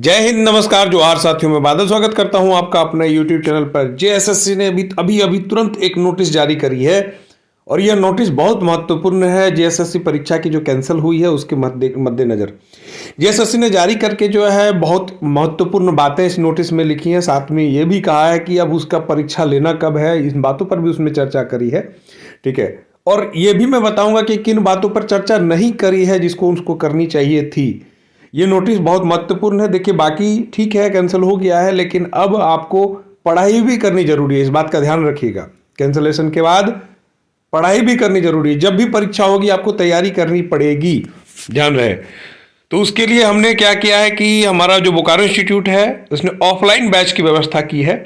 जय हिंद, नमस्कार, जोहार साथियों। मैं बादल स्वागत करता हूं आपका अपना यूट्यूब चैनल पर। जेएसएससी ने अभी तुरंत एक नोटिस जारी करी है और यह नोटिस बहुत महत्वपूर्ण है। जेएसएससी परीक्षा की जो कैंसिल हुई है उसके मद्देनजर जेएसएससी ने जारी करके जो है बहुत महत्वपूर्ण बातें इस नोटिस में लिखी हैं। साथ में ये भी कहा है कि अब उसका परीक्षा लेना कब है, इन बातों पर भी उसमें चर्चा करी है। ठीक है, और ये भी मैं बताऊंगा कि किन बातों पर चर्चा नहीं करी है जिसको उसको करनी चाहिए थी। ये नोटिस बहुत महत्वपूर्ण है। देखिए, बाकी ठीक है, कैंसिल हो गया है, लेकिन अब आपको पढ़ाई भी करनी जरूरी है। इस बात का ध्यान रखिएगा, कैंसिलेशन के बाद पढ़ाई भी करनी जरूरी है। जब भी परीक्षा होगी आपको तैयारी करनी पड़ेगी, ध्यान रहे। तो उसके लिए हमने क्या किया है कि हमारा जो बोकारो इंस्टीट्यूट है उसने ऑफलाइन बैच की व्यवस्था की है।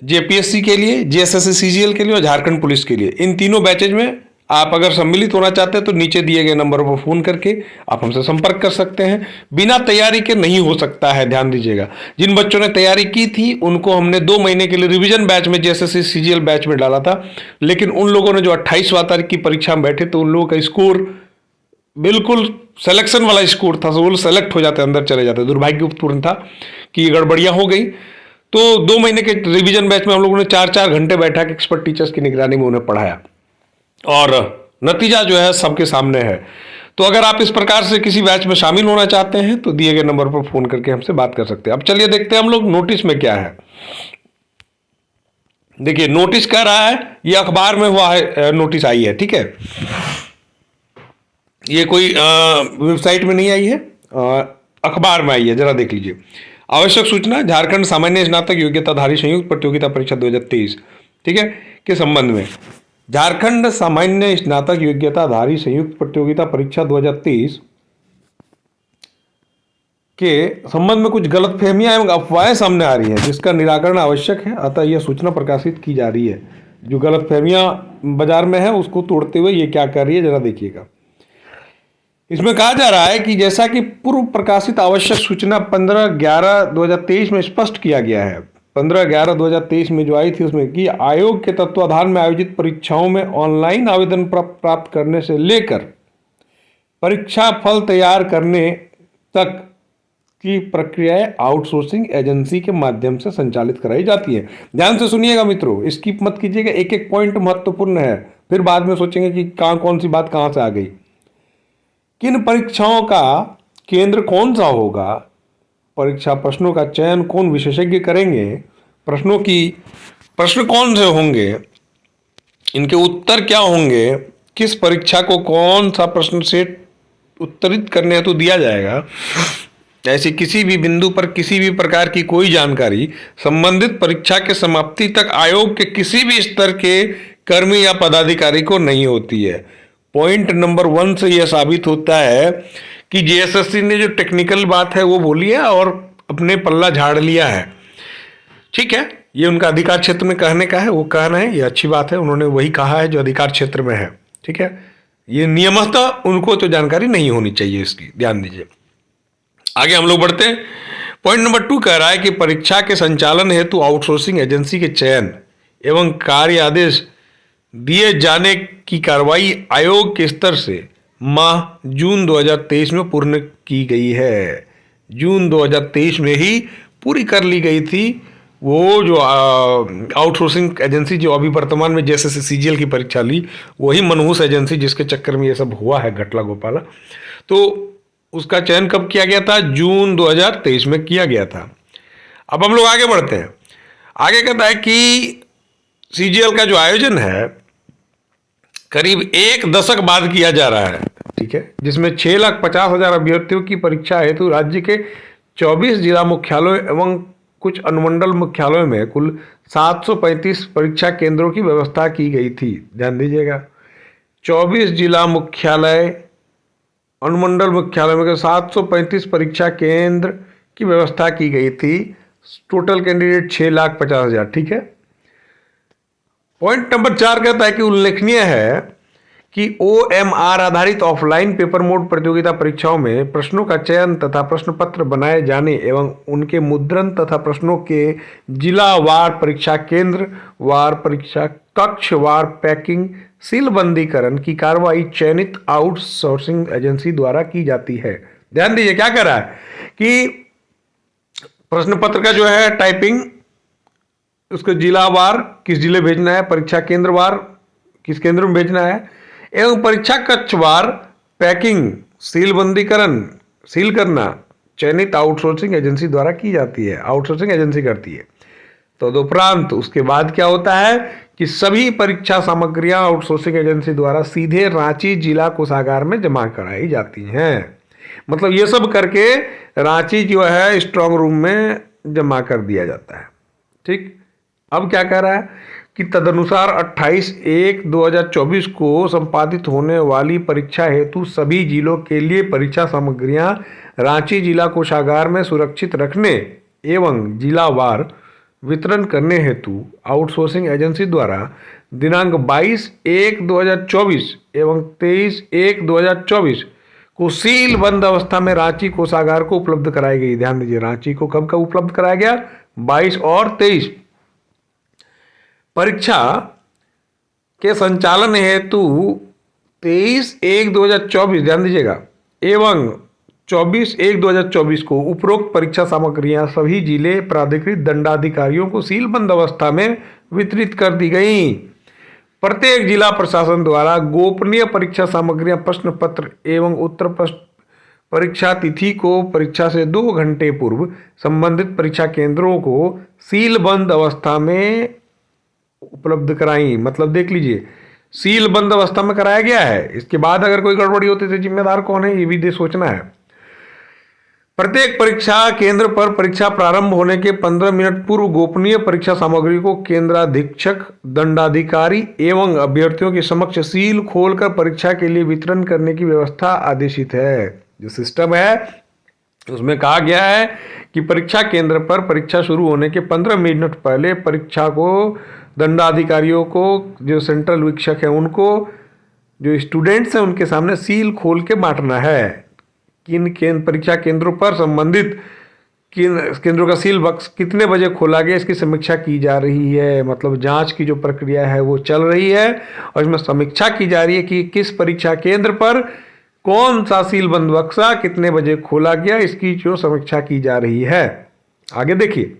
जेपीएससी के लिए, जेएसएससी सीजीएल के लिए और झारखंड पुलिस के लिए, इन तीनों बैचेज में आप अगर सम्मिलित होना चाहते हैं तो नीचे दिए गए नंबर पर फोन करके आप हमसे संपर्क कर सकते हैं। बिना तैयारी के नहीं हो सकता है, ध्यान दीजिएगा। जिन बच्चों ने तैयारी की थी उनको हमने 2 महीने के लिए रिवीजन बैच में, जेएसएससी सीजीएल बैच में डाला था, लेकिन उन लोगों ने जो 28वां तारीख की परीक्षा में बैठे तो उन लोगों का स्कोर बिल्कुल सिलेक्शन वाला स्कोर था, वो सेलेक्ट हो जाते, अंदर चले जाते। दुर्भाग्यपूर्ण था कि गड़बड़ियां हो गई। तो 2 महीने के रिवीजन बैच में हम लोगों ने 4-4 घंटे बैठा के एक्सपर्ट टीचर्स की निगरानी में उन्हें पढ़ाया और नतीजा जो है सबके सामने है। तो अगर आप इस प्रकार से किसी बैच में शामिल होना चाहते हैं तो दिए गए नंबर पर फोन करके हमसे बात कर सकते हैं। अब चलिए देखते हैं हम लोग नोटिस में क्या है। देखिए, नोटिस कह रहा है, ये अखबार में हुआ है, नोटिस आई है। ठीक है, ये कोई वेबसाइट में नहीं आई है, अखबार में आई है। जरा देख लीजिए। आवश्यक सूचना, झारखंड सामान्य स्नातक योग्यताधारी संयुक्त प्रतियोगिता परीक्षा 2023, ठीक है, के संबंध में झारखंड सामान्य स्नातक योग्यताधारी संयुक्त प्रतियोगिता परीक्षा 2023 के संबंध में कुछ गलतफहमियां एवं अफवाहें सामने आ रही हैं जिसका निराकरण आवश्यक है। अतः यह सूचना प्रकाशित की जा रही है। जो गलतफहमियां बाजार में है उसको तोड़ते हुए ये क्या कर रही है, जरा देखिएगा। इसमें कहा जा रहा है कि जैसा कि पूर्व प्रकाशित आवश्यक सूचना 15/11/2023 में स्पष्ट किया गया है, 15/11/2023 में जो आई थी उसमें कि आयोग के तत्वाधान में आयोजित परीक्षाओं में ऑनलाइन आवेदन प्राप्त करने से लेकर परीक्षा फल तैयार करने तक की प्रक्रियाएं आउटसोर्सिंग एजेंसी के माध्यम से संचालित कराई जाती है। ध्यान से सुनिएगा मित्रों, स्किप मत कीजिएगा, एक एक पॉइंट महत्वपूर्ण है, फिर बाद में सोचेंगे कि कौन सी बात कहां से आ गई। किन परीक्षाओं का केंद्र कौन सा होगा, परीक्षा प्रश्नों का चयन कौन विशेषज्ञ करेंगे, प्रश्न कौन से होंगे, इनके उत्तर क्या होंगे, किस परीक्षा को कौन सा प्रश्न सेट उत्तरित करने हेतु दिया जाएगा, ऐसी किसी भी बिंदु पर किसी भी प्रकार की कोई जानकारी संबंधित परीक्षा के समाप्ति तक आयोग के किसी भी स्तर के कर्मी या पदाधिकारी को नहीं होती है। पॉइंट नंबर 1 से यह साबित होता है कि जेएसएससी ने जो टेक्निकल बात है वो बोली है और अपने पल्ला झाड़ लिया है। ठीक है, ये उनका अधिकार क्षेत्र में कहने का है, वो कहना है, ये अच्छी बात है, उन्होंने वही कहा है जो अधिकार क्षेत्र में है। ठीक है, ये नियमतः उनको तो जानकारी नहीं होनी चाहिए, इसकी ध्यान दीजिए। आगे हम लोग बढ़ते हैं। पॉइंट नंबर 2 कह रहा है कि परीक्षा के संचालन हेतु आउटसोर्सिंग एजेंसी के चयन एवं कार्य आदेश दिए जाने की कार्रवाई आयोग के स्तर से माह जून 2023 में पूर्ण की गई है। जून 2023 में ही पूरी कर ली गई थी वो जो आउटसोर्सिंग एजेंसी जो अभी वर्तमान में जैसे सीजीएल की परीक्षा ली, वही मनहूस एजेंसी जिसके चक्कर में ये सब हुआ है घटला गोपाला। तो उसका चयन कब किया गया था? जून 2023 में किया गया था। अब हम लोग आगे बढ़ते हैं। आगे कहता है कि सीजीएल का जो आयोजन है करीब 1 दशक बाद किया जा रहा है। ठीक है, जिसमें 6,50,000 अभ्यर्थियों की परीक्षा हेतु राज्य के 24 जिला मुख्यालयों एवं कुछ अनुमंडल मुख्यालयों में कुल 735 परीक्षा केंद्रों की व्यवस्था की गई थी। ध्यान दीजिएगा, 24 जिला मुख्यालय, अनुमंडल मुख्यालय में 735 परीक्षा केंद्र की व्यवस्था की गई थी। Total candidate 6,50,000। ठीक है। पॉइंट नंबर 4 कहता है कि उल्लेखनीय है कि OMR आधारित ऑफलाइन पेपर मोड प्रतियोगिता परीक्षाओं में प्रश्नों का चयन तथा प्रश्न पत्र बनाए जाने एवं उनके मुद्रण तथा प्रश्नों के जिलावार, परीक्षा केंद्र वार, परीक्षा कक्ष वार पैकिंग, सीलबंदीकरण की कार्रवाई चयनित आउटसोर्सिंग एजेंसी द्वारा की जाती है। ध्यान दीजिए क्या कर रहा है कि प्रश्न पत्र का जो है टाइपिंग, उसको जिलावार किस जिले भेजना है, परीक्षा केंद्रवार किस केंद्र में भेजना है, एवं परीक्षा कक्षवार पैकिंग, सीलबंदीकरण, सील करना चयनित आउटसोर्सिंग एजेंसी द्वारा की जाती है, आउटसोर्सिंग एजेंसी करती है। तदुपरांत उसके बाद क्या होता है कि सभी परीक्षा सामग्रियां आउटसोर्सिंग एजेंसी द्वारा सीधे रांची जिला कोषागार में जमा कराई जाती हैं। मतलब ये सब करके रांची जो है स्ट्रांग रूम में जमा कर दिया जाता है। ठीक, अब क्या कह रहा है कि तदनुसार 28/1/2024 को संपादित होने वाली परीक्षा हेतु सभी जिलों के लिए परीक्षा सामग्रियां रांची जिला कोषागार में सुरक्षित रखने एवं जिलावार वितरण करने हेतु आउटसोर्सिंग एजेंसी द्वारा दिनांक 22/1/2024 एवं 23/1/2024 को सील बंद अवस्था में रांची कोषागार को उपलब्ध कराई गई। ध्यान दीजिए, रांची को कब कब उपलब्ध कराया गया, 22 और 23। परीक्षा के संचालन हेतु 23/1/2024, ध्यान दीजिएगा, एवं 24/1/2024 को उपरोक्त परीक्षा सामग्रियां सभी जिले प्राधिकृत दंडाधिकारियों को सीलबंद अवस्था में वितरित कर दी गई। प्रत्येक जिला प्रशासन द्वारा गोपनीय परीक्षा सामग्रियां प्रश्न पत्र एवं उत्तर प्रश्न परीक्षा तिथि को परीक्षा से 2 घंटे पूर्व संबंधित परीक्षा केंद्रों को सीलबंद अवस्था में उपलब्ध कराई। मतलब देख लीजिए, सील बंद अवस्था में कराया गया है। इसके बाद अगर कोई गड़बड़ी होती तो जिम्मेदार कौन है, ये भी सोचना है। प्रत्येक परीक्षा केंद्र पर परीक्षा प्रारंभ होने के 15 मिनट पूर्व गोपनीय परीक्षा सामग्री को केंद्राधीक्षक, दंडाधिकारी एवं अभ्यर्थियों के समक्ष सील खोलकर परीक्षा के लिए वितरण करने की व्यवस्था आदेशित है। जो सिस्टम है उसमें कहा गया है कि परीक्षा केंद्र पर परीक्षा शुरू होने के 15 मिनट पहले परीक्षा को दंडाधिकारियों को, जो सेंट्रल वीक्षक है उनको, जो स्टूडेंट्स हैं उनके सामने सील खोल के बांटना है। किन परीक्षा केंद्रों पर संबंधित किन केंद्रों का सील बक्स कितने बजे खोला गया, इसकी समीक्षा की जा रही है। मतलब जांच की जो प्रक्रिया है वो चल रही है और इसमें समीक्षा की जा रही है कि किस परीक्षा केंद्र पर कौन सा सील बंद बक्सा कितने बजे खोला गया, इसकी जो समीक्षा की जा रही है। आगे देखिए,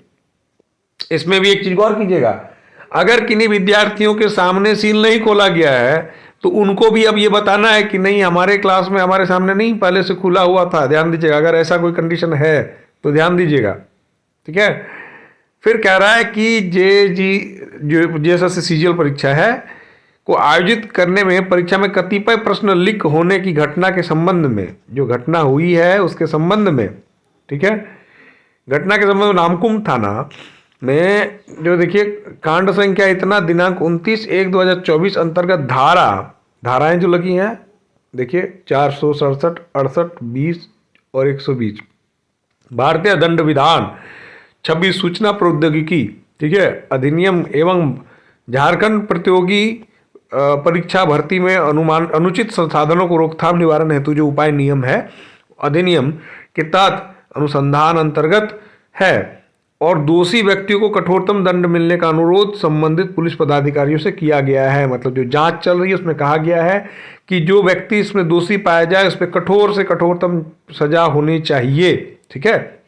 इसमें भी एक चीज गौर कीजिएगा, अगर किन्हीं विद्यार्थियों के सामने सील नहीं खोला गया है तो उनको भी अब ये बताना है कि नहीं, हमारे क्लास में हमारे सामने नहीं, पहले से खुला हुआ था। ध्यान दीजिएगा, अगर ऐसा कोई कंडीशन है तो ध्यान दीजिएगा। ठीक है, फिर कह रहा है कि जो जेएसएससी सीजीएल परीक्षा है को आयोजित करने में परीक्षा में कतिपय प्रश्न लीक होने की घटना के संबंध में, जो घटना हुई है उसके संबंध में, ठीक है, घटना के संबंध में नामकुम थाना में जो देखिए कांड संख्या इतना दिनांक 29/1/2024 अंतर्गत धाराएं जो लगी हैं देखिए 467, 68, 20 और 120 भारतीय दंड विधान, 26 सूचना प्रौद्योगिकी, ठीक है, अधिनियम एवं झारखंड प्रतियोगी परीक्षा भर्ती में अनुचित संसाधनों को रोकथाम निवारण हेतु जो उपाय नियम है अधिनियम के तहत अनुसंधान अंतर्गत है और दोषी व्यक्तियों को कठोरतम दंड मिलने का अनुरोध संबंधित पुलिस पदाधिकारियों से किया गया है। मतलब जो जांच चल रही है उसमें कहा गया है कि जो व्यक्ति इसमें दोषी पाया जाए उस पर कठोर से कठोरतम सजा होनी चाहिए। ठीक है,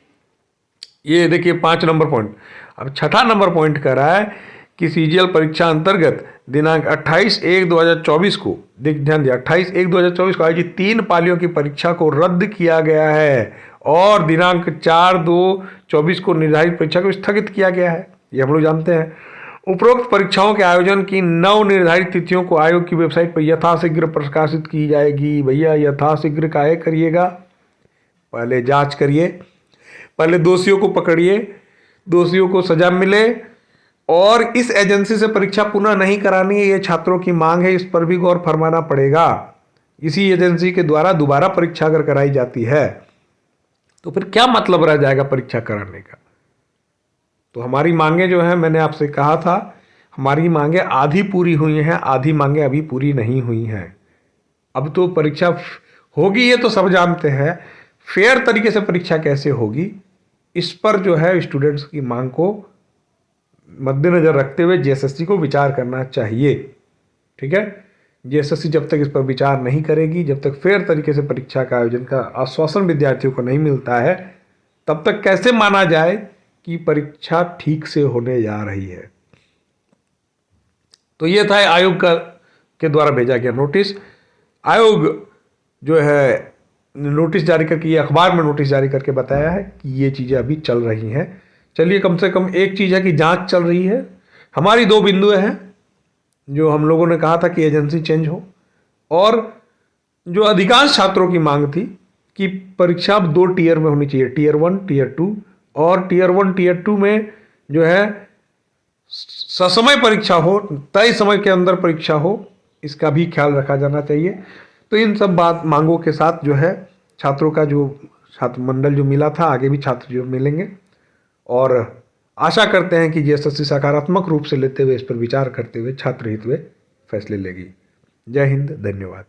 ये देखिए 5 नंबर पॉइंट। अब 6ठा नंबर पॉइंट कह रहा है कि सीजीएल परीक्षा अंतर्गत दिनांक 28/1/2024 को, ध्यान दिया, 28/1/2024 को आयोजित 3 पालियों की परीक्षा को रद्द किया गया है और दिनांक 4/2/24 को निर्धारित परीक्षा को स्थगित किया गया है। ये हम लोग जानते हैं। उपरोक्त परीक्षाओं के आयोजन की नव निर्धारित तिथियों को आयोग की वेबसाइट पर यथाशीघ्र प्रकाशित की जाएगी। भैया यथाशीघ्र काहे करिएगा, पहले जांच करिए, पहले दोषियों को पकड़िए, दोषियों को सजा मिले और इस एजेंसी से परीक्षा पुनः नहीं करानी है, ये छात्रों की मांग है, इस पर भी गौर फरमाना पड़ेगा। इसी एजेंसी के द्वारा दोबारा परीक्षा अगर कराई जाती है तो फिर क्या मतलब रह जाएगा परीक्षा कराने का। तो हमारी मांगे जो है, मैंने आपसे कहा था, हमारी मांगे आधी पूरी हुई हैं, आधी मांगे अभी पूरी नहीं हुई हैं। अब तो परीक्षा होगी, ये तो सब जानते हैं। फेयर तरीके से परीक्षा कैसे होगी, इस पर जो है स्टूडेंट्स की मांग को मद्देनजर रखते हुए जेएसएससी को विचार करना चाहिए। ठीक है, जेएसएससी जब तक इस पर विचार नहीं करेगी, जब तक फेयर तरीके से परीक्षा का आयोजन का आश्वासन विद्यार्थियों को नहीं मिलता है, तब तक कैसे माना जाए कि परीक्षा ठीक से होने जा रही है। तो ये था आयोग के द्वारा भेजा गया नोटिस। आयोग जो है नोटिस जारी करके, ये अखबार में नोटिस जारी करके बताया है कि ये चीज़ें अभी चल रही हैं। चलिए, कम से कम एक चीज़ है कि जांच चल रही है। हमारी 2 बिंदुएं हैं जो हम लोगों ने कहा था कि एजेंसी चेंज हो, और जो अधिकांश छात्रों की मांग थी कि परीक्षा अब 2 टीयर में होनी चाहिए, टीयर 1 टीयर 2, और टीयर 1 टीयर 2 में जो है ससमय परीक्षा हो, तय समय के अंदर परीक्षा हो, इसका भी ख्याल रखा जाना चाहिए। तो इन सब मांगों के साथ जो है छात्रों का जो छात्र मंडल जो मिला था, आगे भी छात्र जो मिलेंगे, और आशा करते हैं कि जीएसएससी सकारात्मक रूप से लेते हुए, इस पर विचार करते हुए छात्र हित में फैसले लेगी। जय हिंद, धन्यवाद।